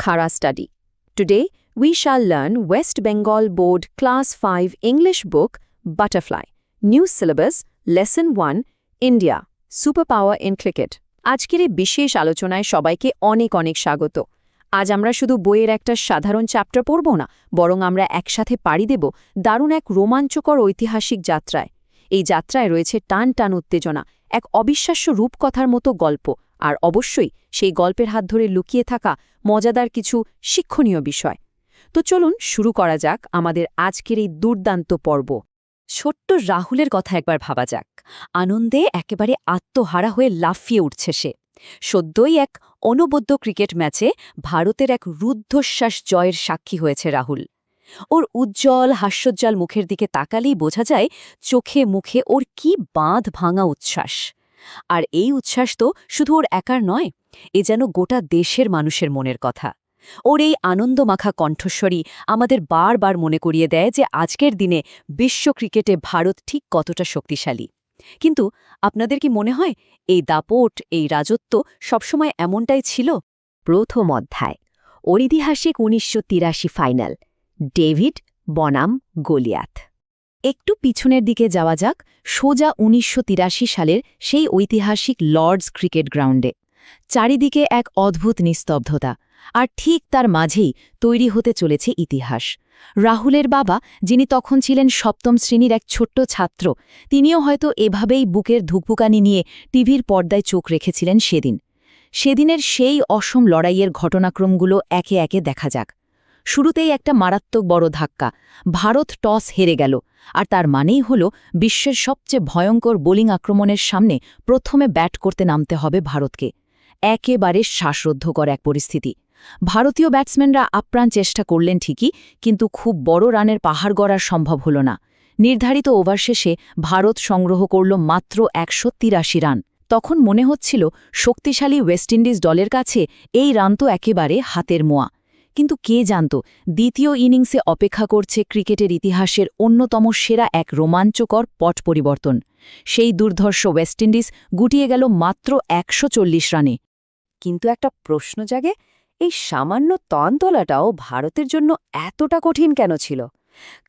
Khara study. Today, we shall learn West Bengal Board Class 5 English book Butterfly. New syllabus, Lesson 1, India, Superpower in Cricket. আজকের এই বিশেষ আলোচনায় সবাইকে অনেক অনেক স্বাগত। আজ আমরা শুধু বইয়ের একটা সাধারণ চ্যাপ্টার পড়ব না, বরং আমরা একসাথে পাড়ি দেব দারুণ এক রোমাঞ্চকর ঐতিহাসিক যাত্রায়। এই যাত্রায় রয়েছে টান টান উত্তেজনা, এক অবিশ্বাস্য রূপকথার মতো গল্প, আর অবশ্যই সেই গল্পের হাত ধরে লুকিয়ে থাকা মজাদার কিছু শিক্ষণীয় বিষয়। তো চলুন শুরু করা যাক আমাদের আজকের এই দুর্দান্ত পর্ব। ছোট্ট রাহুলের কথা একবার ভাবা যাক। আনন্দে একেবারে আত্মহারা হয়ে লাফিয়ে উঠছে সে। সদ্যই এক অনবদ্য ক্রিকেট ম্যাচে ভারতের এক রুদ্ধশ্বাস জয়ের সাক্ষী হয়েছে রাহুল। ওর উজ্জ্বল হাস্যোজ্জ্বল মুখের দিকে তাকালেই বোঝা যায় চোখে মুখে ওর কি বাঁধ ভাঙা উচ্ছ্বাস। আর এই উচ্ছ্বাস তো শুধু ওর একার নয়, এ যেন গোটা দেশের মানুষের মনের কথা। ওর এই আনন্দমাখা কণ্ঠস্বরী আমাদের বারবার মনে করিয়ে দেয় যে আজকের দিনে বিশ্ব ক্রিকেটে ভারত ঠিক কতটা শক্তিশালী। কিন্তু আপনাদের কি মনে হয় এই দাপট, এই রাজত্ব সবসময় এমনটাই ছিল? প্রথম অধ্যায়, ঐতিহাসিক ১৯৮৩ ফাইনাল, ডেভিড বনাম গলিয়াথ। একটু পিছনের দিকে যাওয়া যাক, সোজা ১৯৮৩ সালের সেই ঐতিহাসিক লর্ডস ক্রিকেট গ্রাউন্ডে। চারিদিকে এক অদ্ভুত নিস্তব্ধতা, আর ঠিক তার মাঝেই তৈরি হতে চলেছে ইতিহাস। রাহুলের বাবা, যিনি তখন ছিলেন সপ্তম শ্রেণীর এক ছোট্ট ছাত্র, তিনিও হয়তো এভাবেই বুকের ধুকপুকানি নিয়ে টিভির পর্দায় চোখ রেখেছিলেন সেদিনের সেই অসম লড়াইয়ের ঘটনাক্রমগুলো একে একে দেখা যাক। শুরুতেই একটা মারাত্মক বড় ধাক্কা। ভারত টস হেরে গেল, আর তার মানেই হল বিশ্বের সবচেয়ে ভয়ঙ্কর বোলিং আক্রমণের সামনে প্রথমে ব্যাট করতে নামতে হবে ভারতকে। একেবারে শ্বাসরুদ্ধকর এক পরিস্থিতি। ভারতীয় ব্যাটসম্যানরা আপ্রাণ চেষ্টা করলেন ঠিকই, কিন্তু খুব বড় রানের পাহাড় গড়া সম্ভব হল না। নির্ধারিত ওভার শেষে ভারত সংগ্রহ করল মাত্র ১৮৩ রান। তখন মনে হচ্ছিল শক্তিশালী ওয়েস্ট ইন্ডিজ দলের কাছে এই রান তো একেবারে হাতের মোয়া। কিন্তু কে জানত দ্বিতীয় ইনিংসে অপেক্ষা করছে ক্রিকেটের ইতিহাসের অন্যতম সেরা এক রোমাঞ্চকর পট পরিবর্তন। সেই দুর্ধর্ষ ওয়েস্ট ইন্ডিজ গুটিয়ে গেল মাত্র ১৪০ রানে। কিন্তু একটা প্রশ্ন জাগে, এই সামান্য তনতলাটাও ভারতের জন্য এতটা কঠিন কেন ছিল?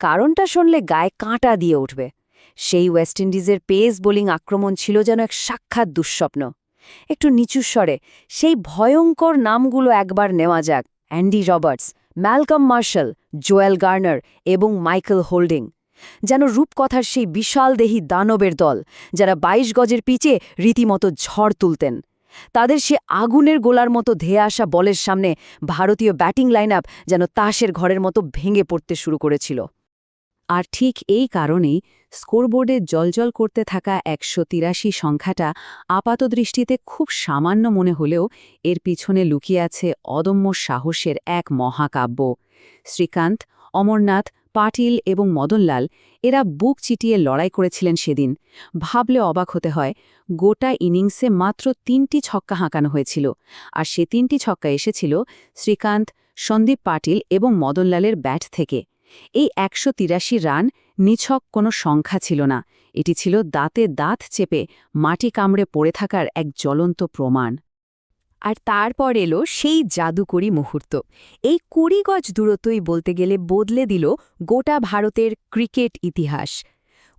কারণটা শুনলে গায়ে কাঁটা দিয়ে উঠবে। সেই ওয়েস্ট ইন্ডিজের পেস বোলিং আক্রমণ ছিল যেন এক সাক্ষাৎ দুঃস্বপ্ন। একটু নিচু স্বরে সেই ভয়ঙ্কর নামগুলো একবার নেওয়া যাক: Andy Roberts, Malcolm martial, Joel Garner এবং মাইকেল হোল্ডিং। যেন রূপকথার সেই বিশালদেহী দানবের দল, যারা ২২ গজের পিচে রীতিমতো ঝড় তুলতেন। তাদের সে আগুনের গোলার মতো ধেয়ে আসা বলের সামনে ভারতীয় ব্যাটিং লাইন আপ যেন তাসের ঘরের মতো ভেঙে পড়তে শুরু করেছিল। আর ঠিক এই কারণেই স্কোরবোর্ডে জ্বলজ্বল করতে থাকা ১৮৩ সংখ্যাটা আপাতদৃষ্টিতে খুব সামান্য মনে হলেও এর পিছনে লুকিয়ে আছে অদম্য সাহসের এক মহাকাব্য। শ্রীকান্ত, অমরনাথ, পাটিল এবং মদনলাল এরা বুক চিটিয়ে লড়াই করেছিলেন সেদিন। ভাবলে অবাক হতে হয়, গোটা ইনিংসে মাত্র ৩টি ছক্কা হাঁকানো হয়েছিল, আর সে ৩টি ছক্কা এসেছিল শ্রীকান্ত, সন্দীপ পাটিল এবং মদনলালের ব্যাট থেকে। এই ১৮৩ রান নিছক কোনো সংখ্যা ছিল না, এটি ছিল দাঁতে দাঁত চেপে মাটি কামড়ে পড়ে থাকার এক জ্বলন্ত প্রমাণ। আর তারপর এলো সেই জাদুকরী মুহূর্ত। এই ২০ গজ দূরত্বই বলতে গেলে বদলে দিল গোটা ভারতের ক্রিকেট ইতিহাস।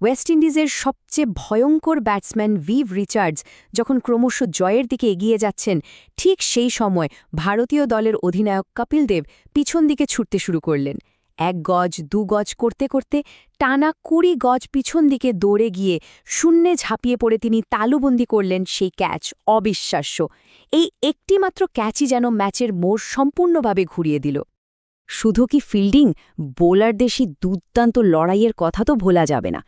ওয়েস্ট ইন্ডিজের সবচেয়ে ভয়ঙ্কর ব্যাটসম্যান ভিভ রিচার্ডস যখন ক্রমশ জয়ের দিকে এগিয়ে যাচ্ছেন, ঠিক সেই সময় ভারতীয় দলের অধিনায়ক কপিল দেব পিছন দিকে ছুটতে শুরু করলেন। ১ গজ ২ গজ করতে করতে টানা ২০ গজ পিছন দিকে দৌড়ে গিয়ে শূন্যে ঝাঁপিয়ে পড়ে তিনি তালুবন্দি করলেন সেই ক্যাচ। অবিশ্বাস্য! এই একটিমাত্র ক্যাচই যেন ম্যাচের মোড় সম্পূর্ণভাবে ঘুরিয়ে দিল। শুধু কি ফিল্ডিং, বোলারদের সেই দুর্দান্ত লড়াইয়ের কথা তো ভোলা যাবে না।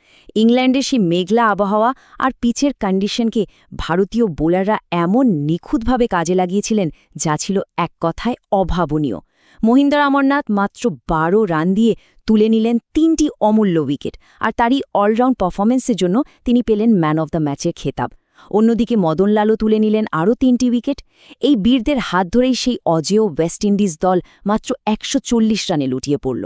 ইংল্যান্ডের সেই মেঘলা আবহাওয়া আর পিচের কন্ডিশনকে ভারতীয় বোলাররা এমন নিখুঁতভাবে কাজে লাগিয়েছিলেন, যা ছিল এক কথায় অভাবনীয়। মহিন্দর অমরনাথ মাত্র ১২ রান দিয়ে তুলে নিলেন ৩টি অমূল্য উইকেট, আর তারই অলরাউন্ড পারফরমেন্সের জন্য তিনি পেলেন ম্যান অব দ্য ম্যাচের খেতাব। অন্যদিকে মদনলালও তুলে নিলেন আরও ৩টি উইকেট। এই বীরদের হাত ধরেই সেই অজেয় ওয়েস্ট ইন্ডিজ দল মাত্র ১৪০ রানে লুটিয়ে পড়ল।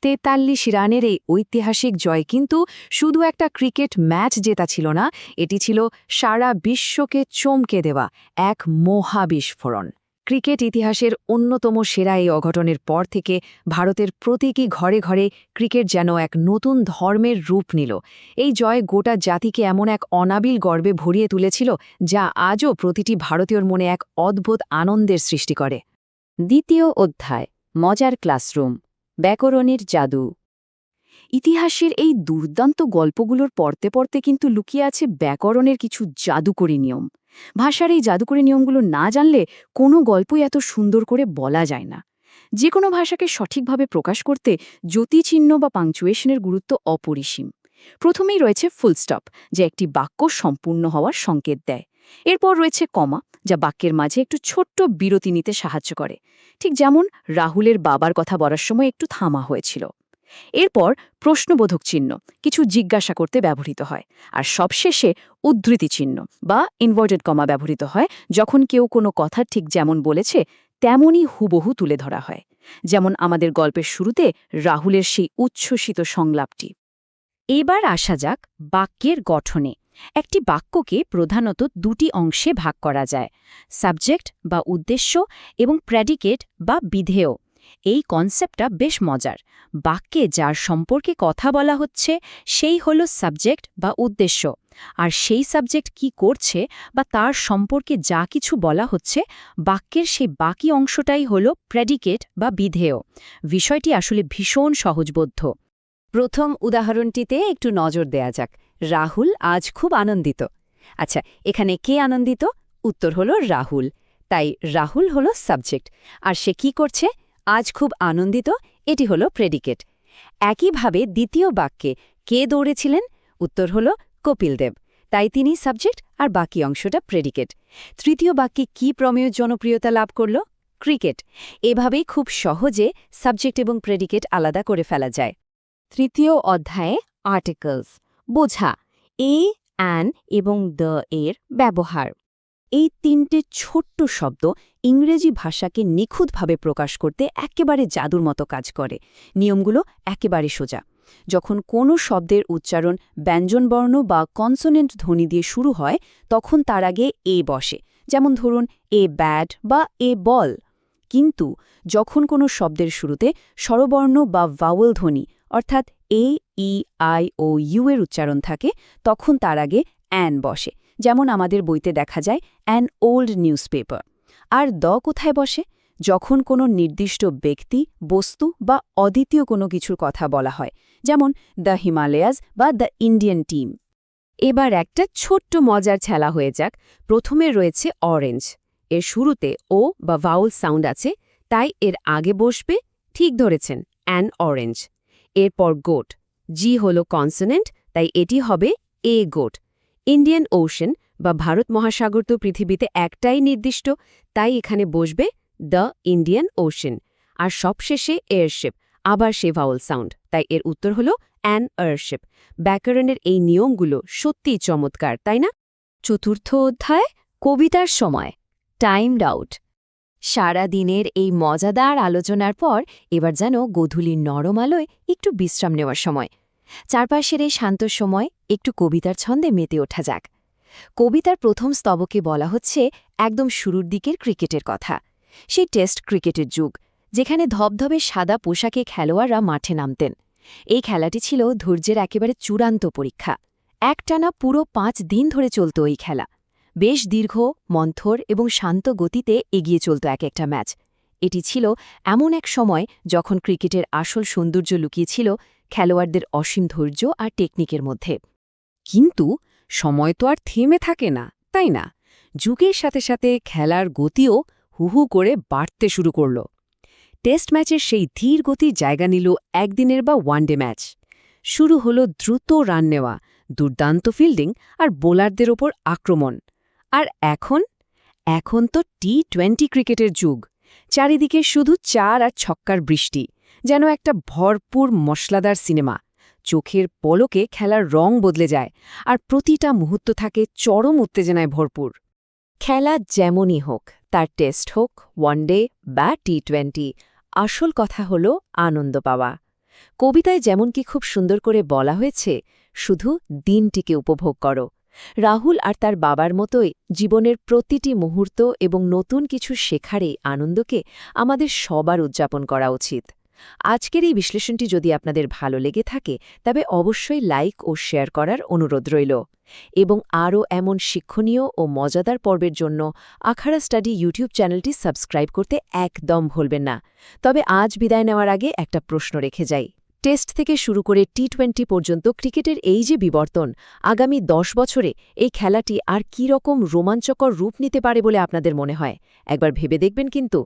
৪৩ রানের এই ঐতিহাসিক জয় কিন্তু শুধু একটা ক্রিকেট ম্যাচ জেতা ছিল না, এটি ছিল সারা বিশ্বকে চমকে দেওয়া এক মহাবিস্ফোরণ। ক্রিকেট ইতিহাসের অন্যতম সেরা এই অঘটনের পর থেকে ভারতের প্রতীকী ঘরে ঘরে ক্রিকেট যেন এক নতুন ধর্মের রূপ নিল। এই জয় গোটা জাতিকে এমন এক অনাবিল গর্বে ভরিয়ে তুলেছিল যা আজও প্রতিটি ভারতীয়র মনে এক অদ্ভুত আনন্দের সৃষ্টি করে। দ্বিতীয় অধ্যায়, মজার ক্লাসরুম, ব্যাকরণের জাদু। ইতিহাসের এই দুর্দান্ত গল্পগুলোর পড়তে পড়তে কিন্তু লুকিয়ে আছে ব্যাকরণের কিছু জাদুকরী নিয়ম। ভাষার এই জাদুকরী নিয়মগুলো না জানলে কোনো গল্পই এত সুন্দর করে বলা যায় না। যে কোনো ভাষাকে সঠিকভাবে প্রকাশ করতে জ্যোতিচিহ্ন বা পাংচুয়েশনের গুরুত্ব অপরিসীম। প্রথমেই রয়েছে ফুলস্টপ, যা একটি বাক্য সম্পূর্ণ হওয়ার সংকেত দেয়। এরপর রয়েছে কমা, যা বাক্যের মাঝে একটু ছোট্ট বিরতি নিতে সাহায্য করে, ঠিক যেমন রাহুলের বাবার কথা বলার সময় একটু থামা হয়েছিল। এরপর প্রশ্নবোধক চিহ্ন, কিছু জিজ্ঞাসা করতে ব্যবহৃত হয়। আর সবশেষে উদ্ধৃতি চিহ্ন বা ইনভার্টেড কমা ব্যবহৃত হয় যখন কেউ কোনো কথা ঠিক যেমন বলেছে তেমনই হুবহু তুলে ধরা হয়। যেমন আমাদের গল্পের শুরুতে রাহুলের সেই উচ্ছ্বসিত সংলাপটি। এবার আসা যাক বাক্যের গঠনে। একটি বাক্যকে প্রধানত দুটি অংশে ভাগ করা যায়, সাবজেক্ট বা উদ্দেশ্য এবং প্রেডিকেট বা বিধেয়। এই কনসেপ্টটা বেশ মজার। বাক্যে যার সম্পর্কে কথা বলা হচ্ছে সেই হলো সাবজেক্ট বা উদ্দেশ্য, আর সেই সাবজেক্ট কি করছে বা তার সম্পর্কে যা কিছু বলা হচ্ছে বাক্যের সেই বাকি অংশটাই হলো প্রেডিকেট বা বিধেয়। বিষয়টি আসলে ভীষণ সহজবোধ্য। প্রথম উদাহরণটিতে একটু নজর দেয়া যাক। রাহুল আজ খুব আনন্দিত। আচ্ছা, এখানে কে আনন্দিত? উত্তর হলো রাহুল। তাই রাহুল হলো সাবজেক্ট, আর সে কি করছে? আজ খুব আনন্দিত, এটি হলো প্রেডিকেট। একইভাবে দ্বিতীয় বাক্যে কে দৌড়েছিলেন? উত্তর হলো কপিল দেব, তাই তিনি সাবজেক্ট আর বাকি অংশটা প্রেডিকেট। তৃতীয় বাক্যে কি প্রমেয় জনপ্রিয়তা লাভ করল? ক্রিকেট। এভাবেই খুব সহজে সাবজেক্ট এবং প্রেডিকেট আলাদা করে ফেলা যায়। তৃতীয় অধ্যায়ে আর্টিকলস, বোঝা, এ, অ্যান এবং দ্য এর ব্যবহার। এই তিনটে ছোট্ট শব্দ ইংরেজি ভাষাকে নিখুঁতভাবে প্রকাশ করতে একেবারে জাদুর মতো কাজ করে। নিয়মগুলো একেবারে সোজা। যখন কোনো শব্দের উচ্চারণ ব্যঞ্জনবর্ণ বা কনসোনেন্ট ধ্বনি দিয়ে শুরু হয় তখন তার আগে এ বসে, যেমন ধরুন এ ব্যাট বা এ বল। কিন্তু যখন কোনো শব্দের শুরুতে স্বরবর্ণ বা ভাওয়েল ধ্বনি অর্থাৎ এ, ই, আই ও ইউ এর উচ্চারণ থাকে তখন তার আগে অ্যান বসে, যেমন আমাদের বইতে দেখা যায় অ্যান ওল্ড নিউজপেপার। আর দ কোথায় বসে? যখন কোনো নির্দিষ্ট ব্যক্তি, বস্তু বা অদ্বিতীয় কোনো কিছুর কথা বলা হয়, যেমন দ্য হিমালয়াস বা দ্য ইন্ডিয়ান টিম। এবার একটা ছোট্ট মজার খেলা হয়ে যাক। প্রথমে রয়েছে অরেঞ্জ। এর শুরুতে ও বা ভাউল সাউন্ড আছে, তাই এর আগে বসবে, ঠিক ধরেছেন, অ্যান অরেঞ্জ। এরপর গোট, জি হল কনসোনেন্ট, তাই এটি হবে এ গোট। ইন্ডিয়ান ওশেন বা ভারত মহাসাগর তো পৃথিবীতে একটাই নির্দিষ্ট, তাই এখানে বসবে দ্য ইন্ডিয়ান ওশেন। আর সবশেষে এয়ারশিপ, আবার সে ভাওয়েল সাউন্ড, তাই এর উত্তর হল অ্যান এয়ারশিপ। ব্যাকরণের এই নিয়মগুলো সত্যিই চমৎকার, তাই না? চতুর্থ অধ্যায়, কবিতার সময়, টাইমড আউট। সারা দিনের এই মজাদার আলোচনার পর এবার যেন গধূলির নরম আলোয় একটু বিশ্রাম নেওয়ার সময়। চারপাশের এই শান্ত সময় একটু কবিতার ছন্দে মেতে ওঠা যাক। কবিতার প্রথম স্তবকে বলা হচ্ছে একদম শুরুর দিকের ক্রিকেটের কথা, সেই টেস্ট ক্রিকেটের যুগ, যেখানে ধবধবে সাদা পোশাকে খেলোয়াড়রা মাঠে নামতেন। এই খেলাটি ছিল ধৈর্যের একেবারে চূড়ান্ত পরীক্ষা। একটানা পুরো 5 দিন ধরে চলত এই খেলা। বেশ দীর্ঘ, মন্থর এবং শান্ত গতিতে এগিয়ে চলত এক একটা ম্যাচ। এটি ছিল এমন এক সময় যখন ক্রিকেটের আসল সৌন্দর্য লুকিয়েছিল খেলোয়াড়দের অসীম ধৈর্য আর টেকনিকের মধ্যে। কিন্তু সময় তো আর থেমে থাকে না, তাই না? যুগের সাথে সাথে খেলার গতিও হুহু করে বাড়তে শুরু করল। টেস্ট ম্যাচের সেই ধীর গতির জায়গা নিল একদিনের বা ওয়ানডে ম্যাচ। শুরু হলো দ্রুত রান নেওয়া, দুর্দান্ত ফিল্ডিং আর বোলারদের ওপর আক্রমণ। আর এখন তো টি-20 ক্রিকেটের যুগ। চারিদিকে শুধু 4 আর ছক্কার বৃষ্টি, যেন একটা ভরপুর মশলাদার সিনেমা। চোখের পলকে খেলার রং বদলে যায়, আর প্রতিটা মুহূর্ত থাকে চরম উত্তেজনায় ভরপুর। খেলা যেমনই হোক, তার টেস্ট হোক, ওয়ানডে বা টি-20, আসল কথা হল আনন্দ পাওয়া। কবিতায় যেমন কি খুব সুন্দর করে বলা হয়েছে, শুধু দিনটিকে উপভোগ করো, রাহুল আর তার বাবার মতোই জীবনের প্রতিটি মুহূর্ত এবং নতুন কিছু শেখার এই আনন্দকে আমাদের সবার উদযাপন করা উচিত। আজকের এই বিশ্লেষণটি যদি আপনাদের ভালো লেগে থাকে তবে অবশ্যই লাইক ও শেয়ার করার অনুরোধ রইল এবং আরও এমন শিক্ষণীয় ও মজাদার পর্বের জন্য আখাড়া স্টাডি ইউটিউব চ্যানেলটি সাবস্ক্রাইব করতে একদম ভুলবেন না। তবে আজ বিদায় নেওয়ার আগে একটা প্রশ্ন রেখে যাই। টেস্ট থেকে শুরু করে টি20 পর্যন্ত ক্রিকেটের এই যে বিবর্তন, আগামী 10 বছরে এই খেলাটি আর কী রকম রোমাঞ্চকর রূপ নিতে পারে বলে আপনাদের মনে হয় একবার ভেবে দেখবেন কিন্তু।